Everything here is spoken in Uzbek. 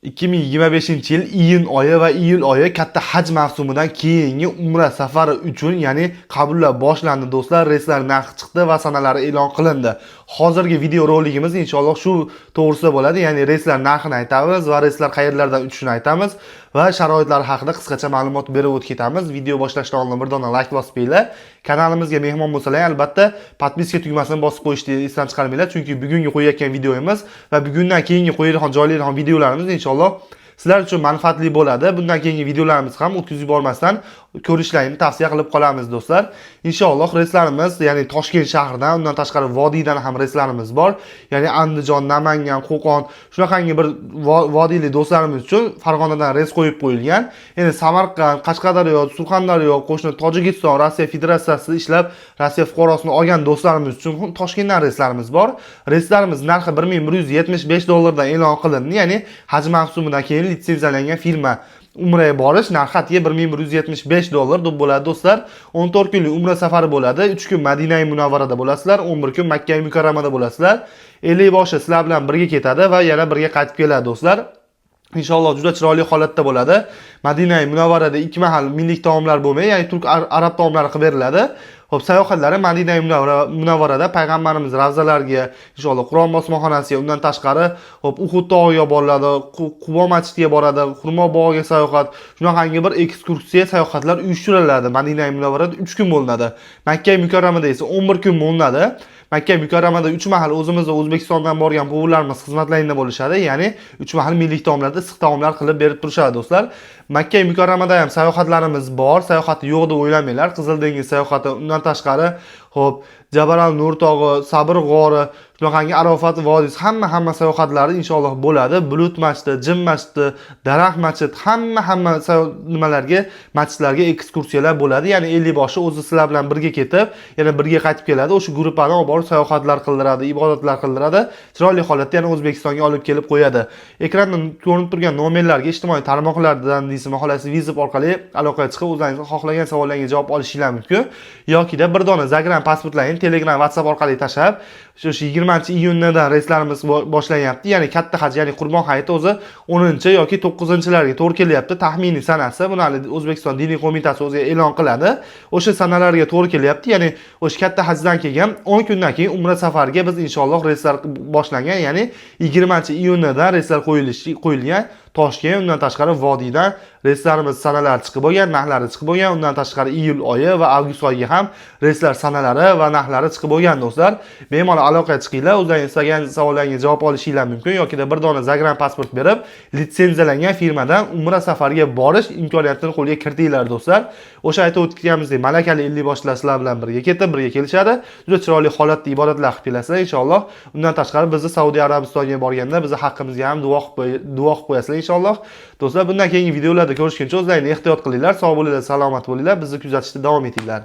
2025-yil iyun oyi va iyul oyi katta haj mavsumidan keyingi umra safari uchun, ya'ni qabullar boshlandi do'stlar. Reyslar narxi chiqdi va sanalari e'lon qilindi. Hozirgi video roligimiz inshaalloh shu to'g'risida bo'ladi. Ya'ni reyslar narxini aytamiz va reyslar qayerlardan uchishini aytamiz va sharoitlari haqida qisqacha ma'lumot berib o'tib ketamiz. Video boshlashdan oldin bir dona like bosib qo'yinglar. Kanalimizga mehmon bo'lsalar, albatta podpiska tugmasini bosib qo'yishni esdan chiqarmanglar, chunki bugungi qo'yayotgan videomiz va bugundan keyingi qo'yadigan joylaydigan videolarimiz inshaalloh sizlar uchun manfaatli bo'ladi. Bundan keyingi videolarimiz ham o'tkazib yubormasdan ko'rishlarini tavsiya qilib qolamiz do'stlar. Inshaalloh reyslarimiz, ya'ni Toshkent shahridan, undan tashqari vodiydan ham reyslarimiz bor. Ya'ni Andijon, Namangan, Qo'qon, shunaqangi bir vodiyli do'stlarimiz uchun Farg'onadan reys qo'yib qo'yilgan. Endi Samarqand, Qashqadaryo, Surxondaryo, qo'shni Tojikiston, Rossiya Federatsiyasida ishlab, Rossiya fuqarosini olgan do'stlarimiz uchun Toshkentdan reyslarimiz bor. Reyslarimiz narxi $1175 e'lon qilindi. Ya'ni haj mavsumidan keyin litsenziyalangan firma umraga borish narxi $1175 deb bo'ladi do'stlar. 14 kunlik umra safari bo'ladi. 3 kun Madina-i Munavvarada bo'lasizlar, 11 kun Makka-i Mukarramada bo'lasizlar. 50 boshi sizlar bilan birga ketadi va yana birga qaytib keladi do'stlar. Inshaalloh juda chiroyli holatda bo'ladi. Madina-i Munavvarada 2 mahal milliy taomlar bo'lmaydi, ya'ni turk arab taomlari qilib beriladi. Xo'p, sayohatlari Madina-i Munavvarada payg'ambarimiz ravzalariga, inshaalloh Qur'on bosmaxonasiga, undan tashqari xo'p Uhud tog'iga boriladi, Qubo masjidiga boradi, Xurmo bog'iga sayohat, shunaqangi bir ekskursiya sayohatlar uyushtiriladi. Madina-i Munavvarada 3 kun bo'linadi. Makka-i Mukarramada esa 11 kun bo'linadi. Makka Mukarramada 3 mahal o'zimizda O'zbekistondan borgan buvurlarimiz xizmatlarida bo'lishadi. Ya'ni 3 mahal milliy taomlarda issiq taomlar qilib berib turishadi do'stlar. Makka Mukarramada ham sayohatlarimiz bor. Sayohati yo'q deb o'ylamanglar. Qizil dengiz sayohati, undan tashqari xo'p Jabal Nur tog'i, Sabr g'ori, shunaqangi Arafat vodiysi, hamma sayohatlari inshaalloh bo'ladi. Bulut masjidi, Jim masjidi, Daraxt masjid, hamma nimalarga, masjidlarga ekskursiyalar bo'ladi. Ya'ni 50 boshi o'zi sizlar bilan birga ketib, yana birga qaytib keladi. O'sha guruhlarni olib borib sayohatlar qildiradi, ibodatlar qildiradi. Chiroyli holatda yana O'zbekistonga olib kelib qo'yadi. Ekranda ko'rinib turgan nomerlarga ijtimoiy tarmoqlardan deysizmi, xohlasa Vizib orqali aloqaga chiqib, o'zingiz xohlagan savollarga javob olishingiz mumkin. Yokida bir dona Zagram pasportlarini Telegram, WhatsApp orqali tashlab, shu 20-iyundan reyslarimiz boshlanyapti. Ya'ni katta haj, ya'ni Qurbon hayiti o'zi 10 yoki 9-larga to'g'ri kelyapti. Taxminiy sanasi buni hali O'zbekiston diniy qo'mitasi o'zi e'lon qiladi. O'sha sanalarga to'g'ri kelyapti. Ya'ni o'sha katta hajdan kelgan 10 kundan keyin umra safariga biz inshaalloh reyslar boshlangan. Ya'ni 20-iyundan reyslar qo'yilgan. Toshkent, undan tashqari vodiydan reyslarimiz sanalari chiqib bo'lgan, narxlari chiqib bo'lgan. Undan tashqari iyul oyi va avgust oyiga ham reyslar sanalari va narxlari chiqib bo'lgan do'stlar. Bemalol aloqaga chiqinglar, o'zingiz istagan savollarga javob olishingiz mumkin yokida bir dona Zagram pasport berib, litsenziyalangan firmadan umra safariga borish imkoniyatini qo'lga kiritinglar do'stlar. O'sha aytib o'tganimizdek, malakali 50 boshlar sizlar bilan birga ketib, birga kelishadi. Juda chiroyli holatda ibodatlar qilib kelasizlar inshaalloh. Undan tashqari bizni Saudiya Arabistoniga borganda bizni haqqimizga ham duo qilib qo'yasizlar inshaalloh. Do'stlar, bundan keyingi videolarda ko'rishguncha o'zlaringizni ehtiyot qilinglar, sog' bo'linglar, salomat bo'linglar, bizni kuzatishda davom etinglar.